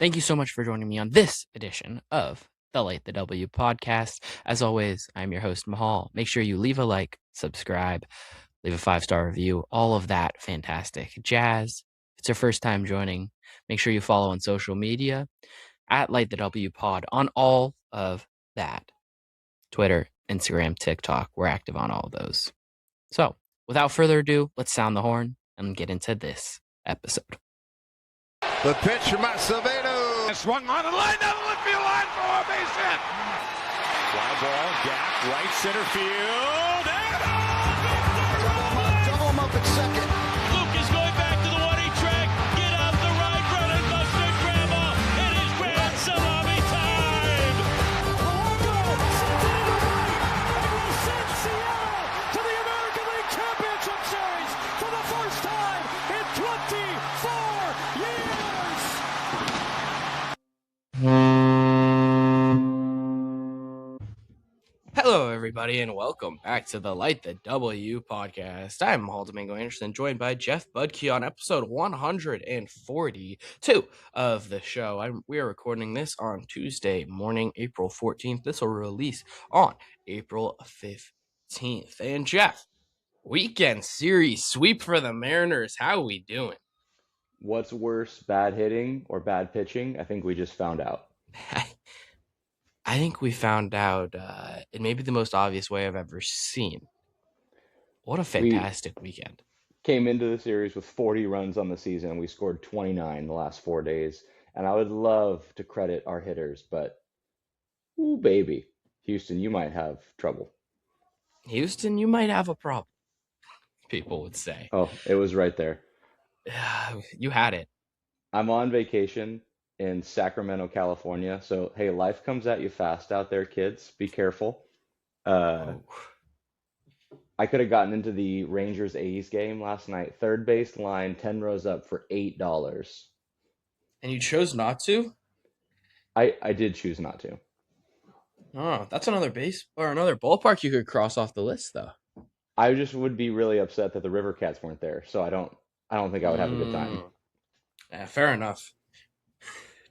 Thank you so much for joining me on this edition of the Late the W podcast. As always, I'm your host, Mahal. Make sure you leave a like, subscribe, leave a 5-star review, all of that fantastic jazz. If it's your first time joining, make sure you follow on social media at Late the W pod on all of that. Twitter, Instagram, TikTok, we're active on all of those. So without further ado, let's sound the horn and get into this episode. The pitch from Acevedo. Swung on and line down the left field line for a base hit. Fly ball, gap, right center field. And Double him up at second. Luke is going back to the 1-8 track. Get out the right, run and bust it, grandma. It is grand salami time. to the American League Championship Series for the first time in 24 years. Hello, everybody, and welcome back to the Light the W podcast. I'm Mahal Domingo Anderson, joined by Jeff Budke on episode 142 of the show. We are recording this on Tuesday morning, April 14th. This will release on April 15th. And Jeff, weekend series sweep for the Mariners. How we doing? What's worse, bad hitting or bad pitching? I think we just found out. I think we found out it may be the most obvious way I've ever seen. What a fantastic weekend. Came into the series with 40 runs on the season. We scored 29 the last 4 days. And I would love to credit our hitters, but, ooh, baby, Houston, you might have trouble. Houston, you might have a problem, people would say. Oh, it was right there. You had it. I'm on vacation in Sacramento, California. So, hey, life comes at you fast out there, kids. Be careful. I could have gotten into the Rangers-A's game last night. Third base line, 10 rows up for $8. And you chose not to? I did choose not to. Oh, that's another base or another ballpark you could cross off the list, though. I just would be really upset that the River Cats weren't there. So I don't think I would have a good time. Yeah, fair enough.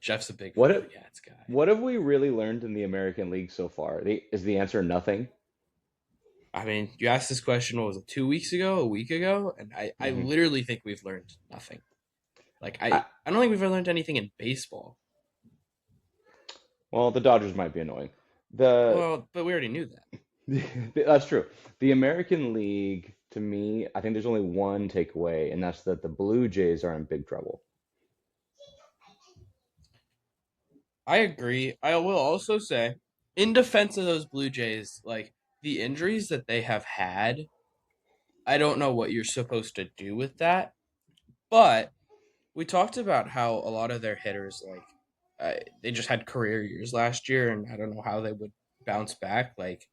Jeff's a big Cats guy. What have we really learned in the American League so far? Is the answer nothing? I mean, you asked this question, what was it, 2 weeks ago, a week ago? And I literally think we've learned nothing. Like, I don't think we've learned anything in baseball. Well, the Dodgers might be annoying. Well, but we already knew that. That's true. The American League, to me, I think there's only one takeaway, and that's that the Blue Jays are in big trouble. I agree. I will also say, in defense of those Blue Jays, like, the injuries that they have had, I don't know what you're supposed to do with that. But we talked about how a lot of their hitters, like, they just had career years last year, and I don't know how they would bounce back. Like,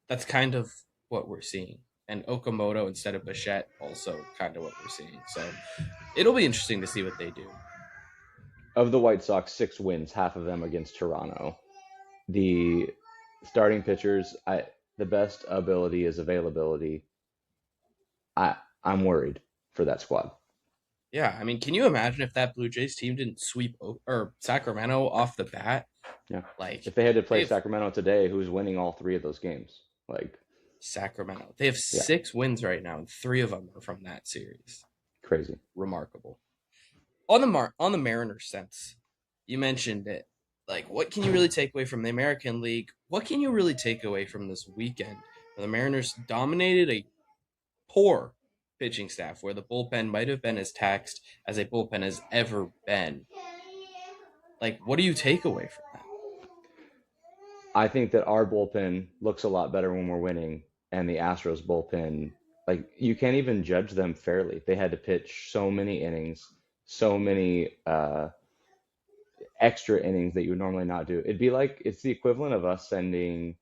that's kind of what we're seeing. And Okamoto instead of Bichette, also kind of what we're seeing. So it'll be interesting to see what they do. Of the White Sox, 6 wins, half of them against Toronto. The starting pitchers, the best ability is availability. I'm worried for that squad. Yeah, I mean, can you imagine if that Blue Jays team didn't sweep Sacramento off the bat? Yeah. Like, if they had to play Sacramento today, who's winning all 3 of those games? Like, Sacramento. They have 6 wins right now, and 3 of them are from that series. Crazy. Remarkable. On the Mariners sense, you mentioned it. Like, what can you really take away from the American League? What can you really take away from this weekend? The Mariners dominated a poor pitching staff where the bullpen might have been as taxed as a bullpen has ever been. Like, what do you take away from that? I think that our bullpen looks a lot better when we're winning, and the Astros bullpen, like, you can't even judge them fairly. They had to pitch so many innings, so many extra innings that you would normally not do. It'd be like, it's the equivalent of us sending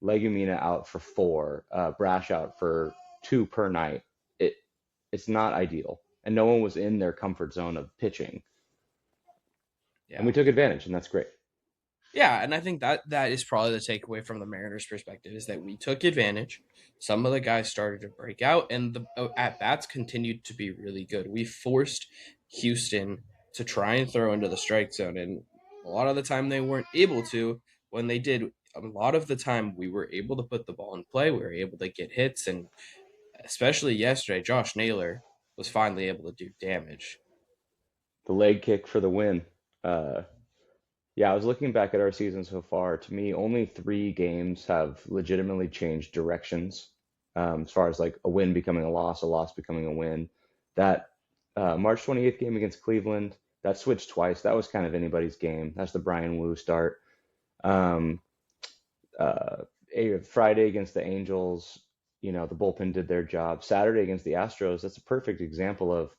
Legumina out for 4, Brash out for 2 per night. It's not ideal. And no one was in their comfort zone of pitching. Yeah. And we took advantage, and that's great. Yeah, and I think that is probably the takeaway from the Mariners' perspective is that we took advantage. Some of the guys started to break out, and the at-bats continued to be really good. We forced Houston to try and throw into the strike zone. And a lot of the time they weren't able to. When they did, a lot of the time we were able to put the ball in play. We were able to get hits. And especially yesterday, Josh Naylor was finally able to do damage. The leg kick for the win. Uh, yeah, I was looking back at our season so far. To me, only 3 games have legitimately changed directions, as far as like a win becoming a loss becoming a win. That March 28th game against Cleveland, that switched twice. That was kind of anybody's game. That's the Brian Wu start. Um, Friday against the Angels, the bullpen did their job. Saturday against the Astros, that's a perfect example of,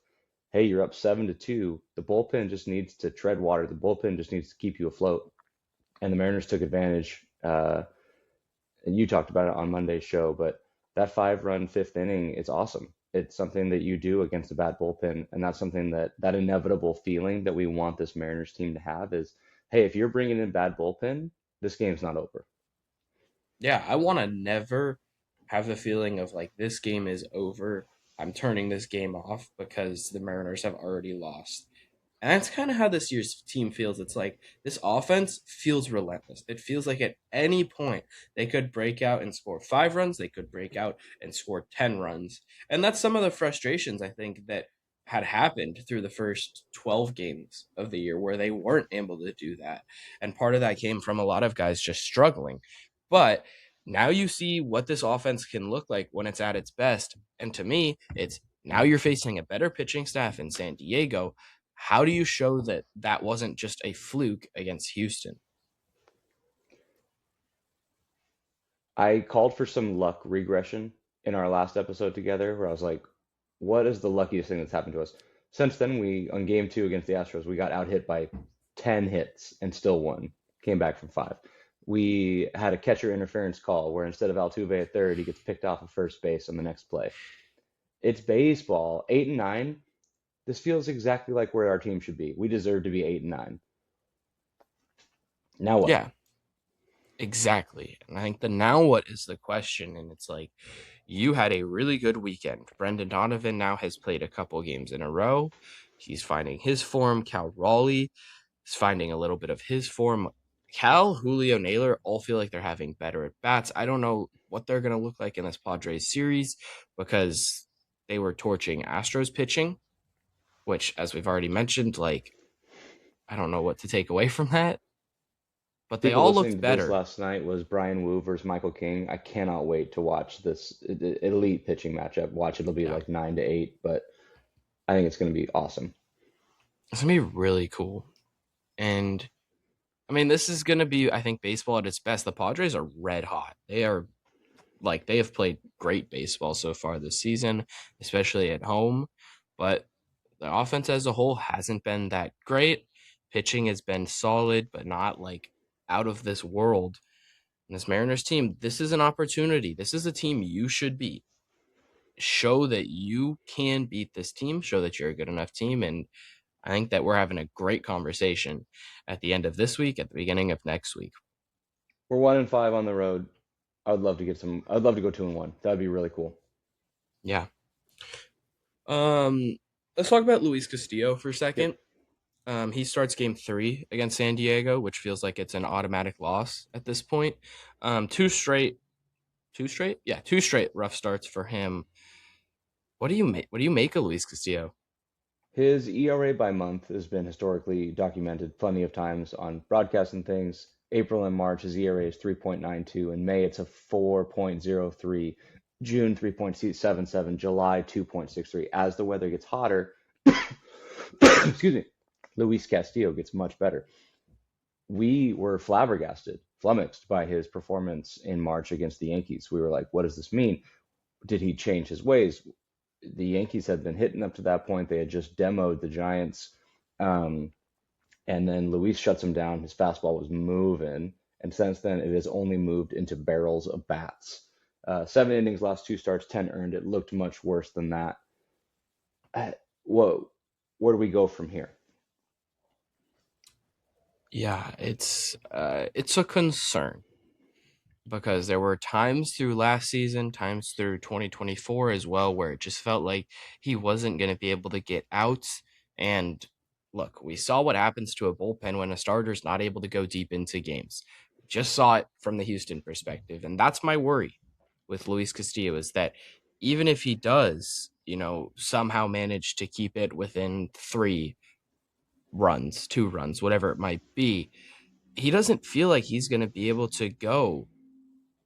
hey, you're up 7-2. The bullpen just needs to tread water. The bullpen just needs to keep you afloat. And the Mariners took advantage. And you talked about it on Monday's show, but that 5-run fifth inning, it's awesome. It's something that you do against a bad bullpen, and that's something that inevitable feeling that we want this Mariners team to have is, hey, if you're bringing in bad bullpen, this game's not over. Yeah, I want to never have the feeling of like this game is over. I'm turning this game off because the Mariners have already lost. And that's kind of how this year's team feels. It's like this offense feels relentless. It feels like at any point they could break out and score 5 runs, they could break out and score 10 runs. And that's some of the frustrations I think that had happened through the first 12 games of the year where they weren't able to do that. And part of that came from a lot of guys just struggling. But now you see what this offense can look like when it's at its best. And to me, it's now you're facing a better pitching staff in San Diego. How do you show that that wasn't just a fluke against Houston? I called for some luck regression in our last episode together, where I was like, what is the luckiest thing that's happened to us? Since then, on game 2 against the Astros, we got out hit by 10 hits and still won. Came back from 5. We had a catcher interference call where instead of Altuve at third, he gets picked off of first base on the next play. It's baseball. 8-9. This feels exactly like where our team should be. We deserve to be 8-9. Now what? Yeah, exactly. And I think the now what is the question. And it's like, you had a really good weekend. Brendan Donovan now has played a couple games in a row. He's finding his form. Cal Raleigh is finding a little bit of his form. Cal, Julio, Naylor all feel like they're having better at bats. I don't know what they're going to look like in this Padres series because they were torching Astros pitching, which, as we've already mentioned, like, I don't know what to take away from that, but they People all listening looked to this better. last night was Brian Wu versus Michael King. I cannot wait to watch this elite pitching matchup. Watch, it'll be Yeah, like 9-8, but I think it's going to be awesome. it's going to be really cool. And I mean, this is going to be, I think, baseball at its best. The Padres are red hot. They are like, they have played great baseball so far this season, especially at home. But the offense as a whole hasn't been that great. Pitching has been solid, but not like out of this world. And this Mariners team, this is an opportunity. This is a team you should beat. Show that you can beat this team, show that you're a good enough team. And I think that we're having a great conversation at the end of this week, at the beginning of next week. We're 1-5 on the road. I'd love to go 2-1. That'd be really cool. Yeah. Let's talk about Luis Castillo for a Yep. second. He starts game 3 against San Diego, which feels like it's an automatic loss at this point. Two straight rough starts for him. What do you make? What do you make of Luis Castillo? His ERA by month has been historically documented plenty of times on broadcasts and things. April and March, his ERA is 3.92. In May, it's a 4.03. June, 3.77. July, 2.63. As the weather gets hotter, excuse me, Luis Castillo gets much better. We were flummoxed by his performance in March against the Yankees. We were like, what does this mean? Did he change his ways? The Yankees had been hitting up to that point. They had just demoed the Giants. Um, and then Luis shuts him down. His fastball was moving. And since then, it has only moved into barrels of bats. 7 innings, last 2 starts, 10 earned. It looked much worse than that. Whoa, where do we go from here? Yeah, it's a concern because there were times through last season, times through 2024 as well, where it just felt like he wasn't going to be able to get outs. And look, we saw what happens to a bullpen when a starter's not able to go deep into games. We just saw it from the Houston perspective. And that's my worry with Luis Castillo is that even if he does, somehow manage to keep it within 3 runs, 2 runs, whatever it might be, he doesn't feel like he's going to be able to go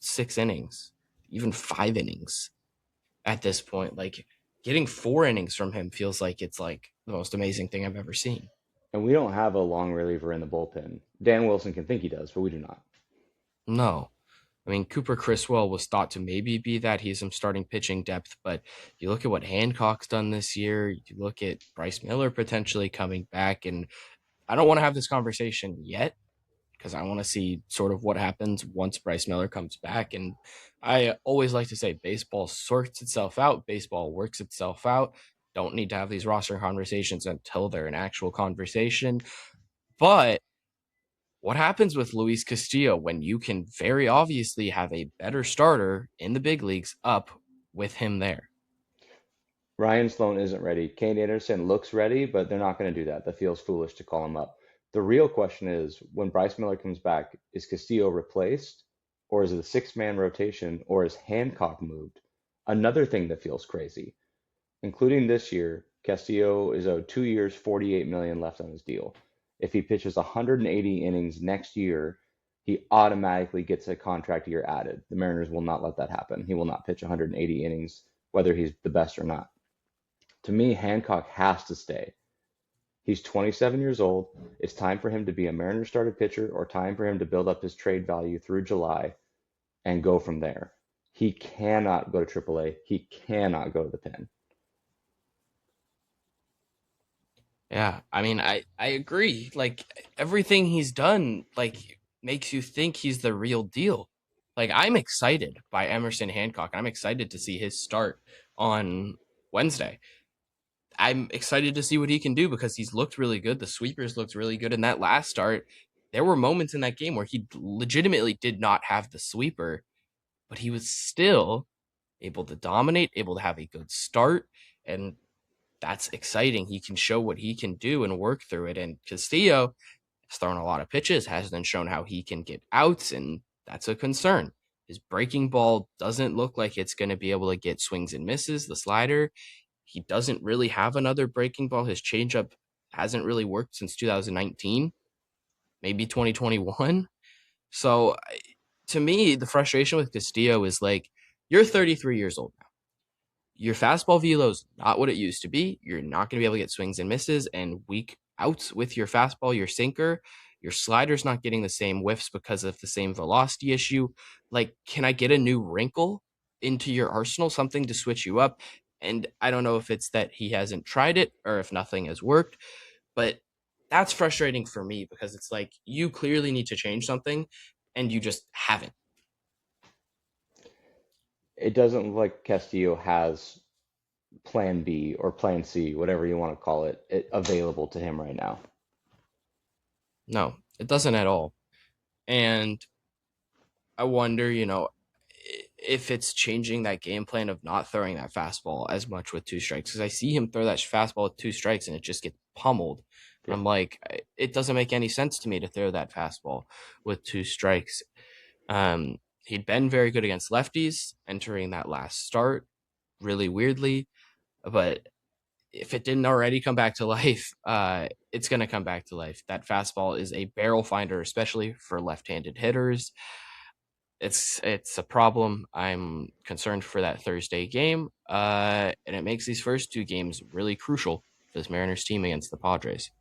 6 innings, even 5 innings at this point. Like getting 4 innings from him feels like it's like the most amazing thing I've ever seen. And we don't have a long reliever in the bullpen. Dan Wilson can think he does, but we do not. No. I mean, Cooper Criswell was thought to maybe be that. He's some starting pitching depth, but you look at what Hancock's done this year, you look at Bryce Miller potentially coming back, and I don't want to have this conversation yet because I want to see sort of what happens once Bryce Miller comes back. And I always like to say baseball sorts itself out, baseball works itself out. Don't need to have these roster conversations until they're an actual conversation. But what happens with Luis Castillo when you can very obviously have a better starter in the big leagues up with him there? Ryan Sloan isn't ready. Kane Anderson looks ready, but they're not going to do that. That feels foolish to call him up. The real question is when Bryce Miller comes back, is Castillo replaced, or is it a 6-man rotation, or is Hancock moved? Another thing that feels crazy, including this year, Castillo is owed 2 years, $48 million left on his deal. If he pitches 180 innings next year, he automatically gets a contract year added. The Mariners will not let that happen. He will not pitch 180 innings, whether he's the best or not. To me, Hancock has to stay. He's 27 years old. It's time for him to be a Mariners starting pitcher or time for him to build up his trade value through July and go from there. He cannot go to AAA. He cannot go to the pen. Yeah, I mean, I agree. Like everything he's done, like makes you think he's the real deal. Like I'm excited by Emerson Hancock. I'm excited to see his start on Wednesday. I'm excited to see what he can do because he's looked really good. The sweepers looked really good in that last start. There were moments in that game where he legitimately did not have the sweeper, but he was still able to dominate, able to have a good start, and that's exciting. He can show what he can do and work through it. And Castillo has thrown a lot of pitches, hasn't shown how he can get outs, and that's a concern. His breaking ball doesn't look like it's going to be able to get swings and misses. The slider, he doesn't really have another breaking ball. His changeup hasn't really worked since 2019, maybe 2021. So to me, the frustration with Castillo is like, you're 33 years old now. Your fastball velo is not what it used to be. You're not going to be able to get swings and misses and weak outs with your fastball, your sinker. Your slider's not getting the same whiffs because of the same velocity issue. Like, can I get a new wrinkle into your arsenal, something to switch you up? And I don't know if it's that he hasn't tried it or if nothing has worked, but that's frustrating for me because it's like you clearly need to change something and you just haven't. It doesn't look like Castillo has plan B or plan C, whatever you want to call it available to him right now. No, it doesn't at all. And I wonder, if it's changing that game plan of not throwing that fastball as much with 2 strikes. Because I see him throw that fastball with 2 strikes and it just gets pummeled. Yeah. I'm like, it doesn't make any sense to me to throw that fastball with 2 strikes. He'd been very good against lefties entering that last start, really weirdly. But if it didn't already come back to life, it's going to come back to life. That fastball is a barrel finder, especially for left-handed hitters. It's a problem. I'm concerned for that Thursday game, and it makes these first 2 games really crucial for this Mariners team against the Padres.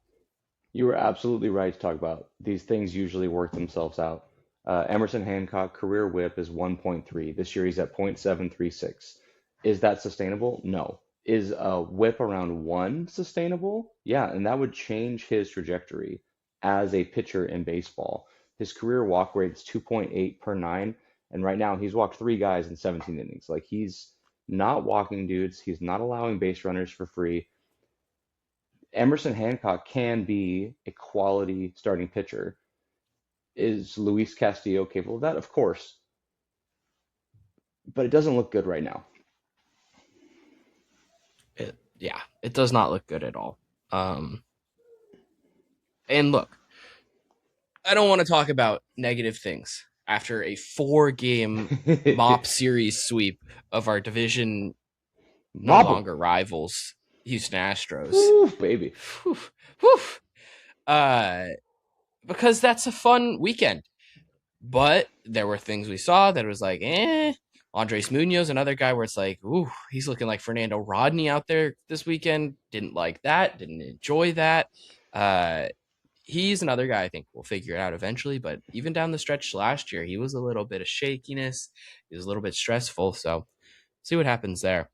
You were absolutely right to talk about these things usually work themselves out. Emerson Hancock career whip is 1.3. This year he's at 0.736. Is that sustainable? No. Is a whip around 1 sustainable? Yeah, and that would change his trajectory as a pitcher in baseball. His career walk rate is 2.8 per 9, and right now he's walked 3 guys in 17 innings. Like he's not walking dudes. He's not allowing base runners for free. Emerson Hancock can be a quality starting pitcher. Is Luis Castillo capable of that? Of course. But it doesn't look good right now. It does not look good at all. And look, I don't want to talk about negative things after a 4-game mop series sweep of our division no Mob 'em. longer rivals, Houston Astros. Woo, baby. Whew, whew. Uh, because that's a fun weekend. But there were things we saw that was like, Andres Munoz, another guy where it's like, ooh, he's looking like Fernando Rodney out there this weekend. Didn't like that. Didn't enjoy that. He's another guy I think we'll figure it out eventually. But even down the stretch last year, he was a little bit of shakiness. He was a little bit stressful. So see what happens there.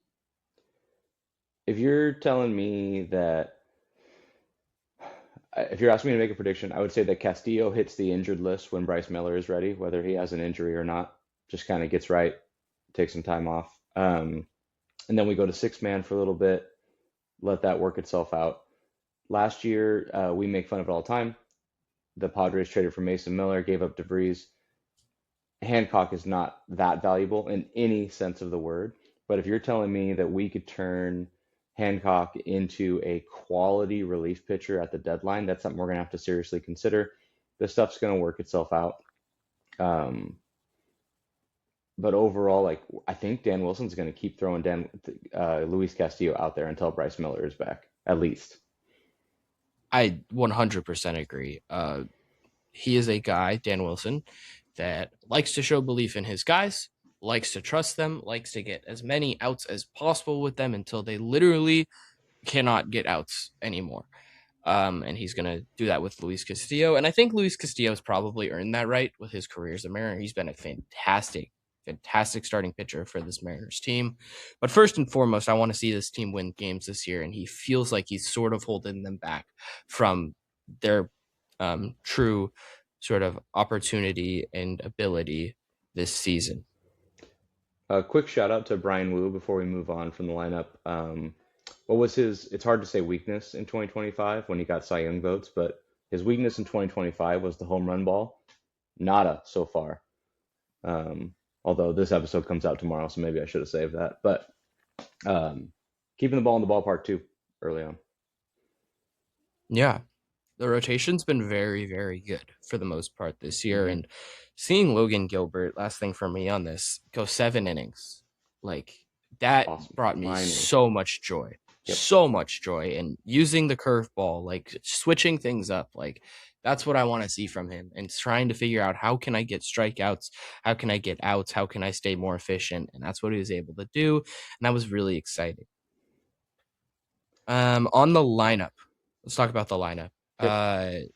If you're telling me that, if you're asking me to make a prediction, I would say that Castillo hits the injured list when Bryce Miller is ready, whether he has an injury or not. Just kind of gets right, takes some time off. And then we go to six man for a little bit, let that work itself out. Last year, we make fun of it all the time. The Padres traded for Mason Miller, gave up DeVries. Hancock is not that valuable in any sense of the word. But if you're telling me that we could turn Hancock into a quality relief pitcher at the deadline, that's something we're going to have to seriously consider. This stuff's going to work itself out. But overall, like I think Dan Wilson's going to keep throwing Luis Castillo out there until Bryce Miller is back, at least. I 100% agree. He is a guy, Dan Wilson, that likes to show belief in his guys, likes to trust them, likes to get as many outs as possible with them until they literally cannot get outs anymore. And he's going to do that with Luis Castillo. And I think Luis Castillo has probably earned that right with his career as a Mariner. He's been a fantastic starting pitcher for this Mariners team. But first and foremost, I want to see this team win games this year. And he feels like he's sort of holding them back from their true sort of opportunity and ability this season. A quick shout out to Brian Wu before we move on from the lineup. What was it's hard to say weakness in 2025 when he got Cy Young votes, but his weakness in 2025 was the home run ball. Nada so far. Although this episode comes out tomorrow, so maybe I should have saved that. But keeping the ball in the ballpark too early on. Yeah. The rotation's been very, very good for the most part this year. And seeing Logan Gilbert, last thing for me on this, go 7 innings, like that Awesome. brought me Finally. so much joy. Yep. So much joy. And using the curveball, like switching things up, like that's what I want to see from him. And trying to figure out how can I get strikeouts? How can I get outs? How can I stay more efficient? And that's what he was able to do. And that was really exciting. On the lineup, let's talk about the lineup. Yep.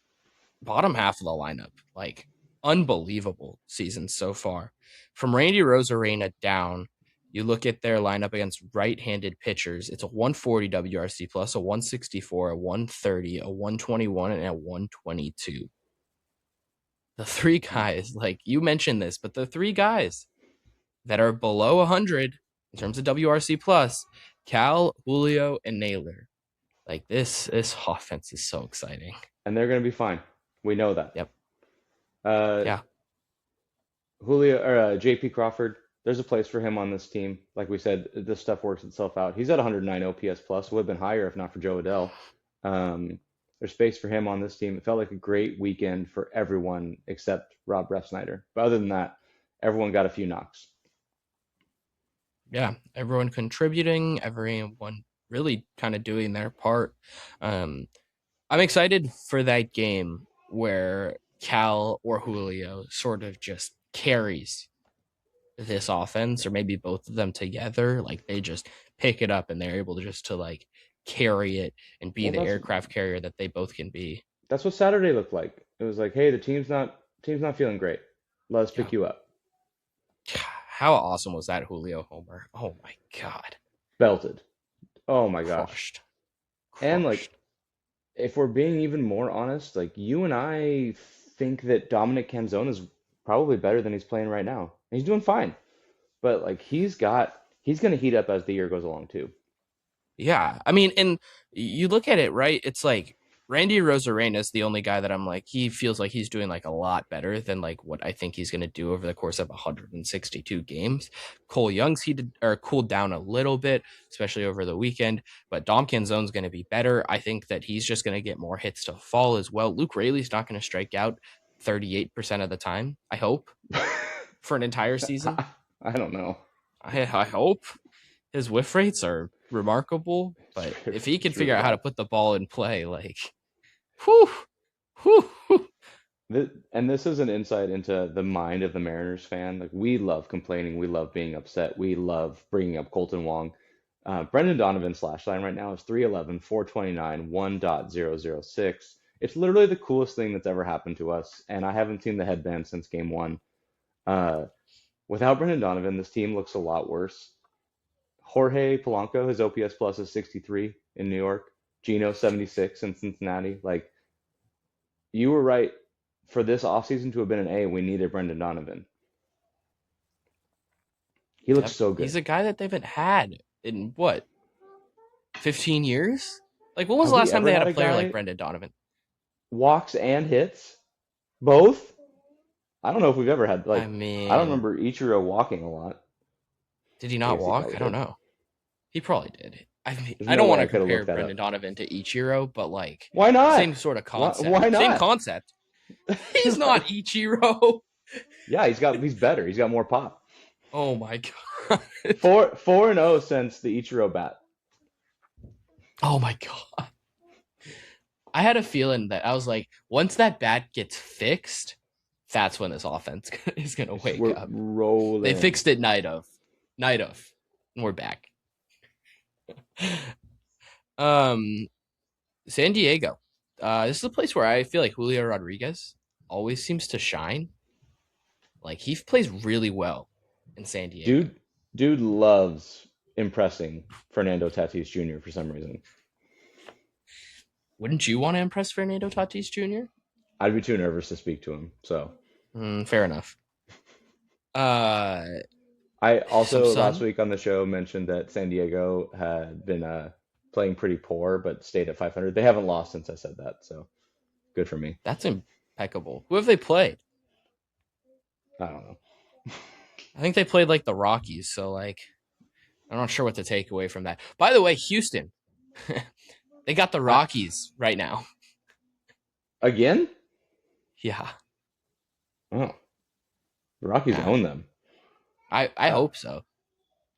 Bottom half of the lineup, like unbelievable season so far. From Randy Rosarena down, you look at their lineup against right-handed pitchers. It's a 140 WRC plus, a 164, a 130, a 121, and a 122. The 3 guys, like you mentioned this, but the 3 guys that are below 100 in terms of WRC plus, Cal, Julio, and Naylor. Like this offense is so exciting. And they're going to be fine. We know that. Yep. Yeah. Julio or JP Crawford, there's a place for him on this team. Like we said, this stuff works itself out. He's at 109 OPS plus. Would have been higher if not for Joe Adell. There's space for him on this team. It felt like a great weekend for everyone except Rob Refsnyder. But other than that, everyone got a few knocks. Yeah, everyone contributing, everyone really kind of doing their part. I'm excited for that game where Cal or Julio sort of just carries this offense, or maybe both of them together. Like they just pick it up and they're able to just to like carry it and be the aircraft carrier that they both can be. That's what Saturday looked like. It was like, hey, the team's not feeling great. Let us pick you up. How awesome was that Julio homer? Oh my God. Belted. Oh my gosh. Crushed. And like, if we're being even more honest, like you and I think that Dominic Canzone is probably better than he's playing right now. And he's doing fine. But like he's going to heat up as the year goes along too. Yeah. I mean, and you look at it, right? It's like Randy Rosarena is the only guy that I'm like, he feels like he's doing like a lot better than like what I think he's going to do over the course of 162 games. Cole Young's heated or cooled down a little bit, especially over the weekend, but Dom Canzone's going to be better. I think that he's just going to get more hits to fall as well. Luke Raley's not going to strike out 38% of the time, I hope, for an entire season. I don't know. I hope his whiff rates are remarkable, but if he can It's figure really out how to bad. put the ball in play, like, whew, whew, whew. And this is an insight into the mind of the Mariners fan. Like we love complaining, we love being upset, we love bringing up Colton Wong. Brendan Donovan's slash line right now is 311, 429, 1.006. It's literally the coolest thing that's ever happened to us, and I haven't seen the headband since game one. Uh, Without Brendan Donovan, this team looks a lot worse. Jorge Polanco, his OPS plus is 63 in New York. Gino 76 in Cincinnati. Like you were right. For this offseason to have been an A, we needed Brendan Donovan. He looks Yep. so good. He's a guy that they haven't had in what, 15 years? Like, when was Have the we last time ever they had had a a player like guy Brendan Donovan? walks and hits? Both? I don't know if we've ever had I I don't mean, remember Ichiro walking a lot. did he I not guess he walk? probably I don't did. know. He probably did. I mean, There's I no don't want way I to could have compare looked that Brendan up. Donovan to Ichiro, but like, Why not? same sort of Why, concept. why Same not? concept. He's not Ichiro. Yeah, he's better. He's got more pop. Oh my god. 4-0 since the Ichiro bat. Oh my god. I had a feeling that I was like, once that bat gets fixed, that's when this offense is gonna wake We're up. They rolling. fixed it night of, and we're back. Um, San Diego. This is a place where I feel like Julio Rodriguez always seems to shine. Like he plays really well in San Diego. Dude loves impressing Fernando Tatis Jr. for some reason. Wouldn't you want to impress Fernando Tatis Jr.? I'd be too nervous to speak to him. So Fair enough. I Some also last sun. week on the show mentioned that San Diego had been playing pretty poor, but stayed at 500. They haven't lost since I said that, so good for me. That's impeccable. Who have they played? I don't know. I think they played like the Rockies, so like I'm not sure what to take away from that. By the way, Houston, they got the I, Rockies right now. Again? Yeah, Oh, the Rockies yeah. own them. I Uh, hope so.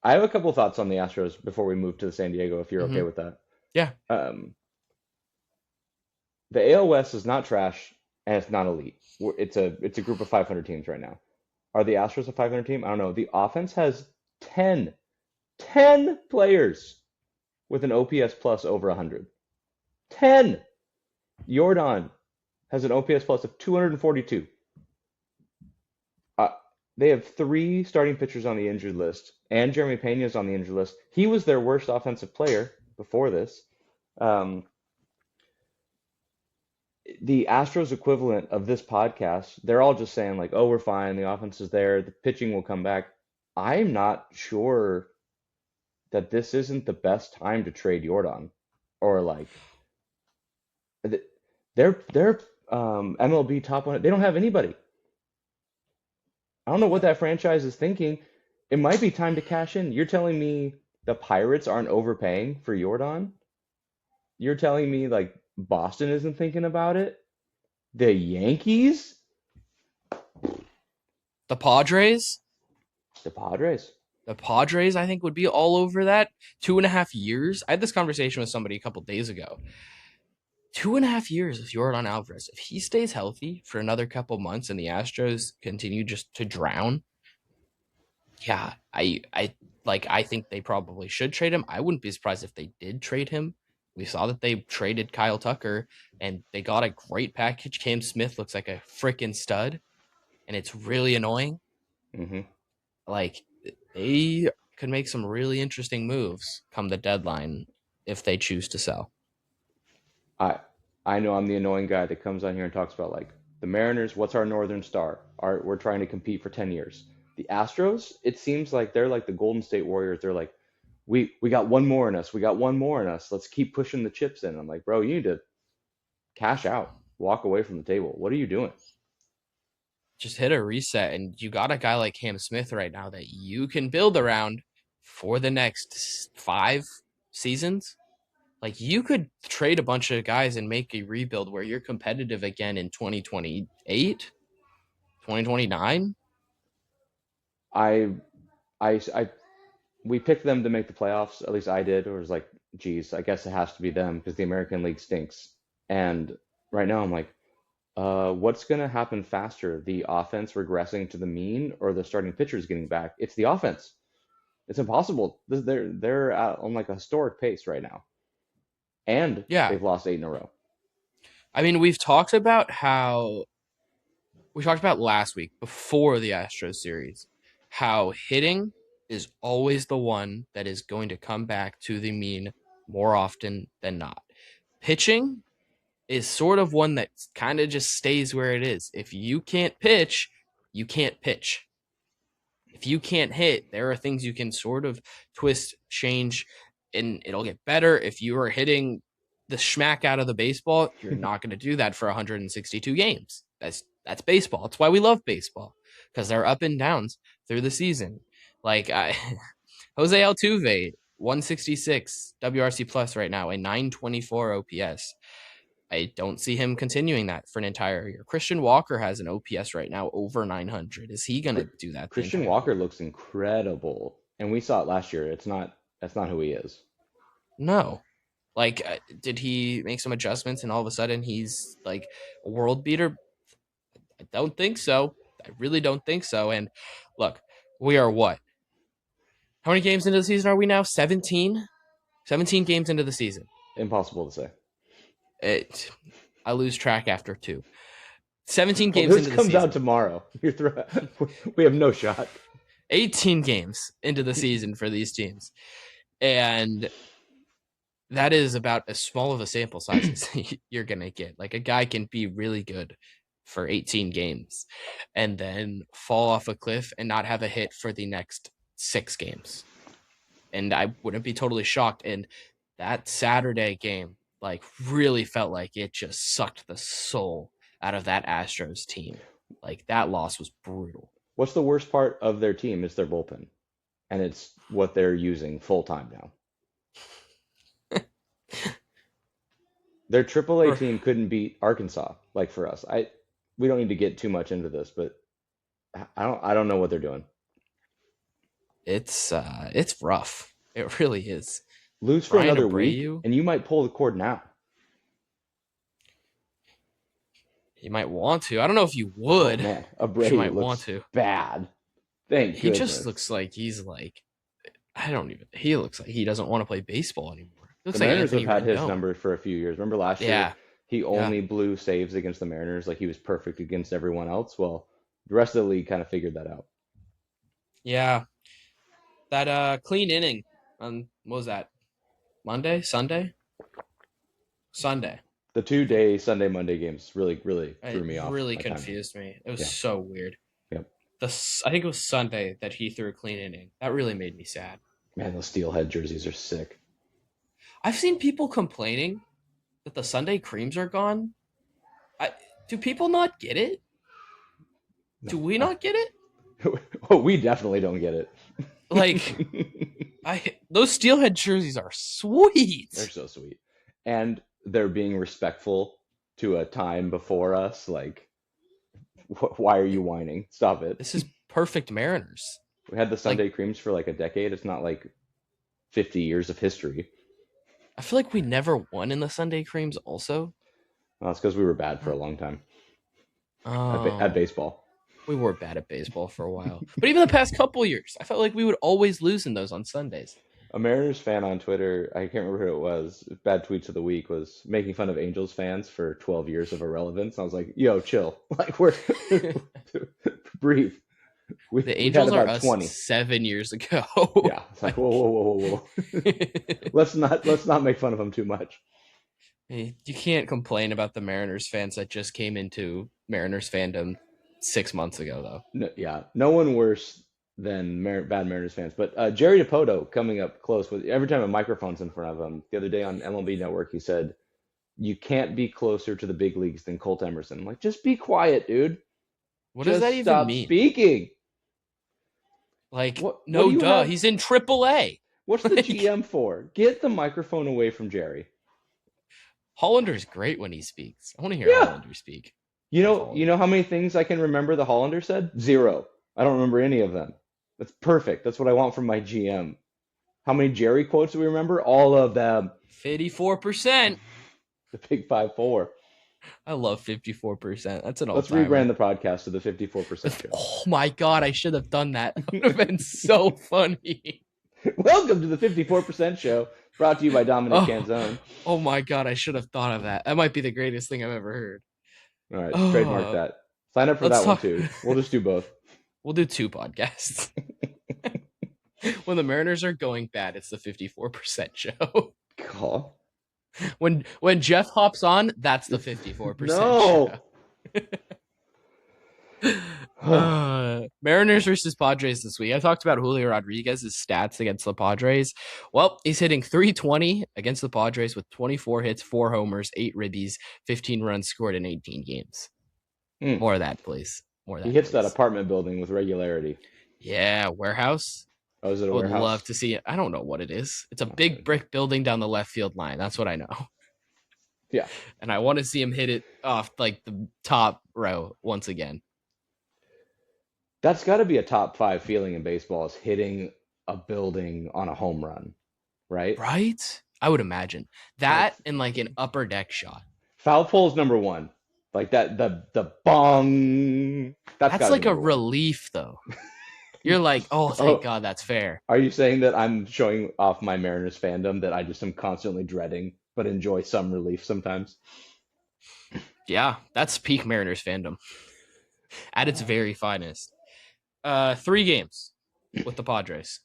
I have a couple thoughts on the Astros before we move to San Diego, if you're okay Hmm. with that. Yeah, Um, the AL West is not trash and it's not elite. It's a group of 500 teams right now. Are the Astros a 500 team? I don't know. The offense has 10, 10 players with an OPS plus over 100. 10. Jordan has an OPS plus of 242. Uh, they have three starting pitchers on the injured list, and Jeremy Pena is on the injured list. He was their worst offensive player before this. Um, the Astros equivalent of this podcast, they're all just saying like, "Oh, we're fine. The offense is there. The pitching will come back." I'm not sure that this isn't the best time to trade Jordan, or like th- they're MLB top 100. They don't have anybody. I don't know what that franchise is thinking. It might be time to cash in. You're telling me the Pirates aren't overpaying for Jordan? You're telling me like Boston isn't thinking about it? The Yankees? the Padres. The Padres? The Padres, I think, would be all over that. 2.5 years. I had this conversation with somebody a couple days ago. 2.5 years of Jordan Alvarez. If he stays healthy for another couple months and the Astros continue just to drown, yeah, I think they probably should trade him. I wouldn't be surprised if they did trade him. We saw that they traded Kyle Tucker and they got a great package. Cam Smith looks like a freaking stud, and it's really annoying. Hmm. Like they could make some really interesting moves come the deadline if they choose to sell. I I know I'm the annoying guy that comes on here and talks about like the Mariners, what's our Northern Star? We're trying to compete for 10 years. The Astros, it seems like they're like the Golden State Warriors. They're like, we got one more in us. We got one more in us. Let's keep pushing the chips in. I'm like, bro, cash out, walk away from the table. What are you doing? Just hit a reset, and you got a guy like Cam Smith right now that you can build around for the next 5 seasons. Like, you could trade a bunch of guys and make a rebuild where you're competitive again in 2028, 2029. I, we picked them to make the playoffs. At least I did. Or was like, geez, I guess it has to be them because the American League stinks. And right now I'm like, what's going to happen faster? The offense regressing to the mean or the starting pitchers getting back? It's the offense. It's impossible. They're on like a historic pace right now. And Yeah. they've lost 8 in a row. I mean, we talked about last week before the Astros series, how hitting is always the one that is going to come back to the mean more often than not. Pitching is sort of one that kind of just stays where it is. If you can't pitch, you can't pitch. If you can't hit, there are things you can sort of twist, change, and it'll get better. If you are hitting the schmack out of the baseball, you're not going to do that for 162 games. That's baseball. That's why we love baseball, because there are up and downs through the season. Like Jose Altuve, 166 WRC plus right now, a 924 OPS. I don't see him continuing that for an entire year. Christian Walker has an OPS right now over 900. Is he going to do that? Christian Walker looks incredible, and we saw it last year. That's not who he is. No. Like, did he make some adjustments and all of a sudden he's like a world beater? I don't think so. I really don't think so. And look, we are what? How many games into the season are we now? 17? 17 games into the season. Impossible to say. I lose track after 2. 17 games into the season. This comes out tomorrow. We have no shot. 18 games into the season for these teams. And that is about as small of a sample size as you're going to get. Like, a guy can be really good for 18 games and then fall off a cliff and not have a hit for the next 6 games. And I wouldn't be totally shocked. And that Saturday game, like, really felt like it just sucked the soul out of that Astros team. Like, that loss was brutal. What's the worst part of their team is their bullpen. And it's what they're using full time now. Their AAA team couldn't beat Arkansas, like for us. We don't need to get too much into this, but I don't know what they're doing. It's rough. It really is. Lose for another week, and you might pull the cord now. You might want to. I don't know if you would. Oh, man, Abreu might looks want to. Bad. Thank He goodness. just looks like he's like, he looks like he doesn't want to play baseball anymore. The Mariners have had his number for a few years. Remember last year? He only blew saves against the Mariners. Like, he was perfect against everyone else. Well, the rest of the league kind of figured that out. Yeah. That clean inning on, what was that? Monday? Sunday? The 2-day Sunday, Monday games really threw me off. It really confused me. It was so weird. Yep. I think it was Sunday that he threw a clean inning. That really made me sad. Man, those steelhead jerseys are sick. I've seen people complaining that the Sunday creams are gone. Do people not get it? No. Do we not get it? Oh, we definitely don't get it. Like, those steelhead jerseys are sweet. They're so sweet. And they're being respectful to a time before us. Like, why are you whining? Stop it. This is perfect Mariners. We had the Sunday creams for like a decade. It's not like 50 years of history. I feel like we never won in the Sunday creams also. Well, it's because we were bad for a long time at baseball. We were bad at baseball for a while. But even the past couple years, I felt like we would always lose in those on Sundays. A Mariners fan on Twitter, I can't remember who it was, bad tweets of the week, was making fun of Angels fans for 12 years of irrelevance. I was like, yo, chill. Like, we're breathe. The Angels are us 7 years ago. Yeah, it's like whoa. let's not make fun of them too much. You can't complain about the Mariners fans that just came into Mariners fandom 6 months ago, though. No one worse than bad Mariners fans. But Jerry Dipoto coming up close with every time a microphone's in front of him. The other day on MLB Network, he said you can't be closer to the big leagues than Colt Emerson. I'm like, just be quiet, dude. What Just does that even stop mean? speaking. Like, What no, do you duh. have? He's in AAA. What's the Like, GM for? Get the microphone away from Jerry. Hollander's great when he speaks. I want to hear Yeah. Hollander speak. You know how many things I can remember the Hollander said? 0. I don't remember any of them. That's perfect. That's what I want from my GM. How many Jerry quotes do we remember? All of them. 54%. The big 5-4. I love 54%. That's an Let's all-timer. rebrand the podcast to the 54% show. Oh my god, I should have done that. That would have been so funny. Welcome to the 54% show, brought to you by Dominic Canzone. Oh my god, I should have thought of that. That might be the greatest thing I've ever heard. All right, trademark that. Sign up for that one too. We'll just do both. We'll do 2 podcasts. When the Mariners are going bad, it's the 54% show. Call. When Jeff hops on, that's the 54% No. show. Mariners versus Padres this week. I talked about Julio Rodriguez's stats against the Padres. Well, he's hitting .320 against the Padres with 24 hits, 4 homers, 8 ribbies, 15 runs scored in 18 games. More of that, please. More of that. He hits please. that apartment building with regularity. Yeah, warehouse. Oh, is it a I would warehouse? love to see it. I don't know what it is. It's a big brick building down the left field line. That's what I know. Yeah. And I want to see him hit it off like the top row once again. That's got to be a top 5 feeling in baseball, is hitting a building on a home run, right? Right? I would imagine. That and like an upper deck shot. Foul pole is number 1. Like that, the bong. That's like a relief, though. You're like, oh, thank God that's fair. Are you saying that I'm showing off my Mariners fandom, that I just am constantly dreading, but enjoy some relief sometimes? Yeah, that's peak Mariners fandom at its very finest. 3 games with the Padres.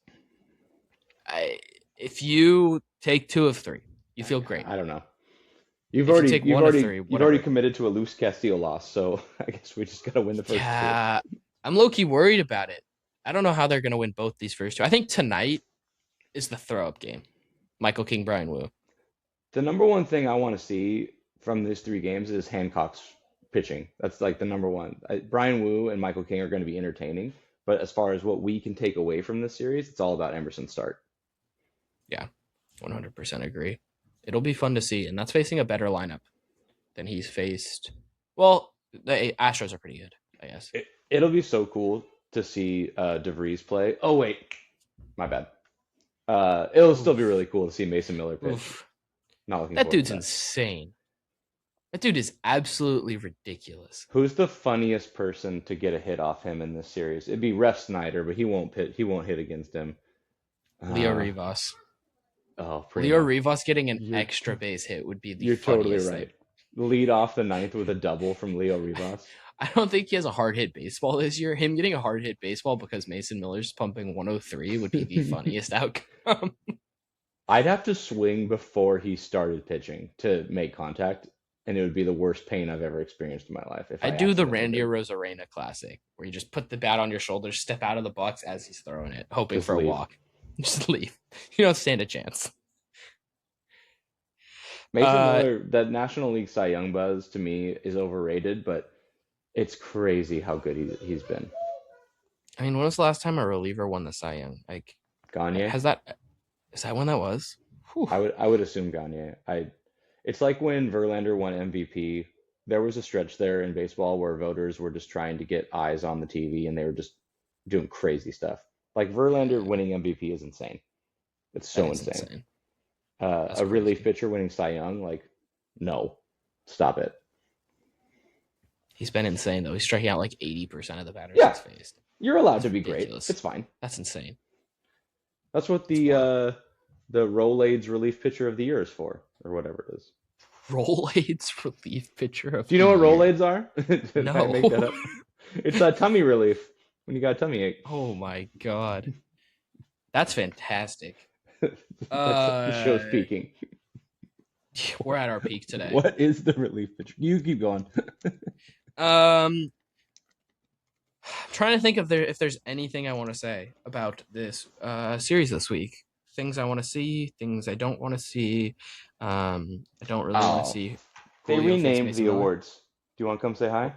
If you take 2 of 3, you feel great. I don't know. You've already Three, committed to a loose Castillo loss, so I guess we just gotta win the first 2. I'm low-key worried about it. I don't know how they're gonna win both these first 2. I think tonight is the throw-up game. Michael King, Brian Wu. The number one thing I want to see from these 3 games is Hancock's pitching. That's like the number one. Brian Wu and Michael King are going to be entertaining, but as far as what we can take away from this series, it's all about Emerson's start. Yeah, 100% agree. It'll be fun to see, and that's facing a better lineup than he's faced. Well, the Astros are pretty good, I guess. It'll be so cool to see DeVries play. Oh, wait. My bad. It'll still be really cool to see Mason Miller pitch. Oof. Not looking That forward to dude's insane. That dude is absolutely ridiculous. Who's the funniest person to get a hit off him in this series? It'd be Ref Snyder, but he won't hit against him. Leo Rivas. Oh, Leo Rivas getting an extra base hit would be the You're totally funniest right. thing. Lead off the 9th with a double from Leo Rivas. I don't think he has a hard hit baseball this year. Him getting a hard hit baseball because Mason Miller's pumping 103 would be the funniest outcome. I'd have to swing before he started pitching to make contact, and it would be the worst pain I've ever experienced in my life. If I'd do the Randy Rosarena classic, where you just put the bat on your shoulder, step out of the box as he's throwing it, hoping Just for leave. a walk. Just leave. You don't stand a chance. Mason Miller, that National League Cy Young buzz to me is overrated, but it's crazy how good he's been. I mean, when was the last time a reliever won the Cy Young? Like, Gagne? is that when that was? Whew. I would assume Gagne. It's like when Verlander won MVP. There was a stretch there in baseball where voters were just trying to get eyes on the TV, and they were just doing crazy stuff. Like Verlander winning MVP is insane. It's so insane. A relief pitcher winning Cy Young, like, no, stop it. He's been insane though. He's striking out like 80% of the batters Yeah. he's faced. You're allowed That's to be ridiculous. great. It's fine. That's insane. That's what the Rolaids relief pitcher of the year is for, or whatever it is. Rolaids relief pitcher of Do you know the what year. Rolaids are? Did I No. make that up? It's a tummy relief when you got a tummy ache. Oh my god. That's fantastic. That's the show's peaking. We're at our peak today. What is the relief pitcher? You keep going. I'm trying to think if there's anything I want to say about this series this week. Things I want to see, things I don't want to see. I don't really want to Oh, see they Julio face renamed the Mason Miller. awards. Do you want to come say hi?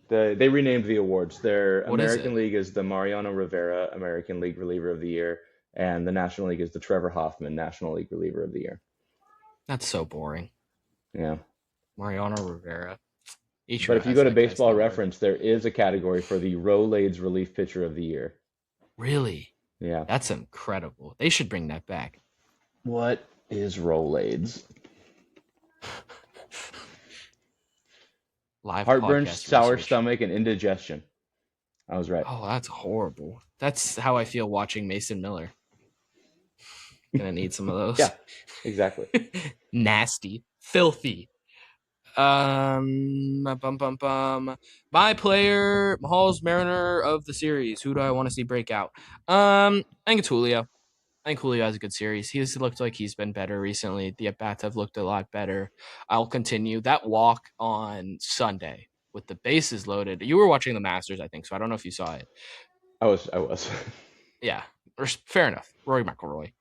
They renamed the awards. Their What is American it? League is the Mariano Rivera American League Reliever of the Year, and the National League is the Trevor Hoffman National League Reliever of the Year. That's so boring. Yeah. Mariano Rivera. But Ichiro if you has go to that guy's Baseball number. Reference, there is a category for the Rolaids Relief Pitcher of the Year. Really? Yeah. That's incredible. They should bring that back. What is Rolaids? Live Heartburn, podcast sour research. stomach, and indigestion. I was right. Oh, that's horrible. That's how I feel watching Mason Miller. Gonna need some of those. Yeah, exactly. Nasty. Filthy. My player, Mahal's Mariner of the series. Who do I want to see break out? I think it's Julio. I think Julio has a good series. He's looked like he's been better recently. The at-bats have looked a lot better. I'll continue. That walk on Sunday with the bases loaded. You were watching the Masters, I think, so I don't know if you saw it. I was. Yeah, fair enough. Rory McIlroy.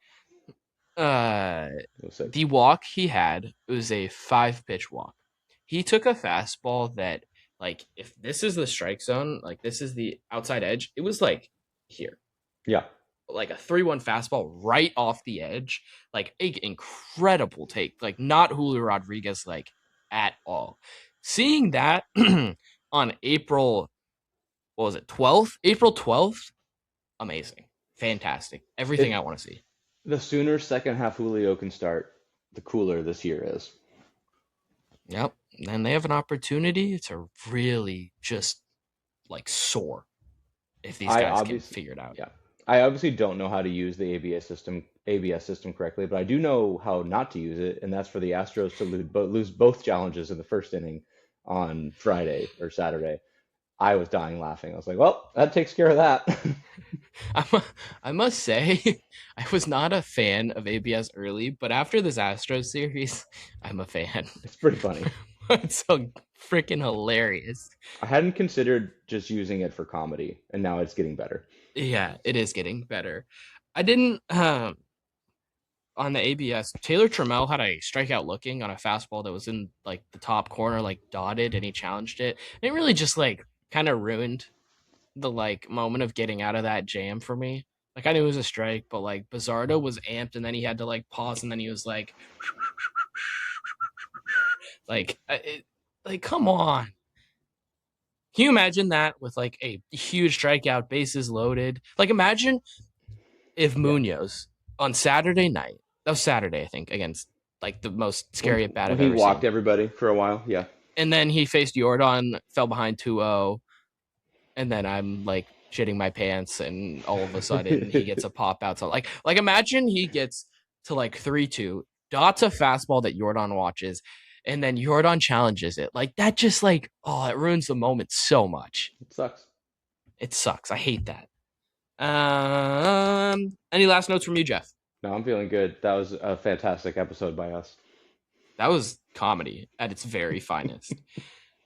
Sick. The walk he had was a 5-pitch walk. He took a fastball that, like, if this is the strike zone, like this is the outside edge, it was like here. Yeah. Like a 3-1 fastball right off the edge. Like an incredible take. Like not Julio Rodriguez like at all. Seeing that on April, what was it, 12th? April 12th? Amazing. Fantastic. Everything I want to see. The sooner second half Julio can start, the cooler this year is. Yep. And they have an opportunity to really just like soar if these guys can figure it out. Yeah. I obviously don't know how to use the ABS system correctly, but I do know how not to use it, and that's for the Astros to lose both challenges in the first inning on Friday or Saturday. I was dying laughing. I was like, well, that takes care of that. I must say, I was not a fan of ABS early, but after this Astros series, I'm a fan. It's pretty funny. It's so freaking hilarious. I hadn't considered just using it for comedy, and now it's getting better. Yeah, it is getting better. I didn't on the ABS. Taylor Trammell had a strikeout looking on a fastball that was in like the top corner, like dotted, and he challenged it. And it really just like kind of ruined the like moment of getting out of that jam for me. Like I knew it was a strike, but like Bizardo was amped, and then he had to like pause, and then he was like, come on. Can you imagine that with like a huge strikeout, bases loaded? Like imagine if Munoz on Saturday night, that was Saturday, I think, against like the most scary at bat I've ever seen. He walked everybody for a while, yeah. And then he faced Jordan, fell behind 2-0, and then I'm like shitting my pants, and all of a sudden he gets a pop out. So like imagine he gets to like 3-2, dots a fastball that Jordan watches, and then Jordan challenges it. Like that just like, oh, it ruins the moment so much. It sucks. It sucks. I hate that. Any last notes from you, Jeff? No, I'm feeling good. That was a fantastic episode by us. That was comedy at its very finest.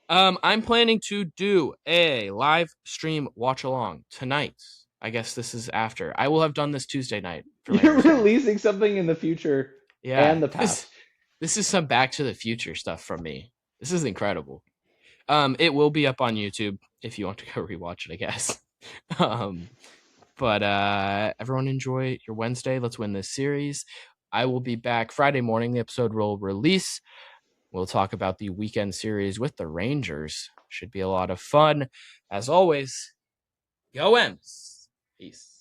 I'm planning to do a live stream watch along tonight. I guess this is after. I will have done this Tuesday night. You're releasing something in the future and the past. This is some Back to the Future stuff from me. This is incredible. It will be up on YouTube if you want to go rewatch it, I guess. But everyone enjoy your Wednesday. Let's win this series. I will be back Friday morning. The episode will release. We'll talk about the weekend series with the Rangers. Should be a lot of fun. As always, go M's. Peace.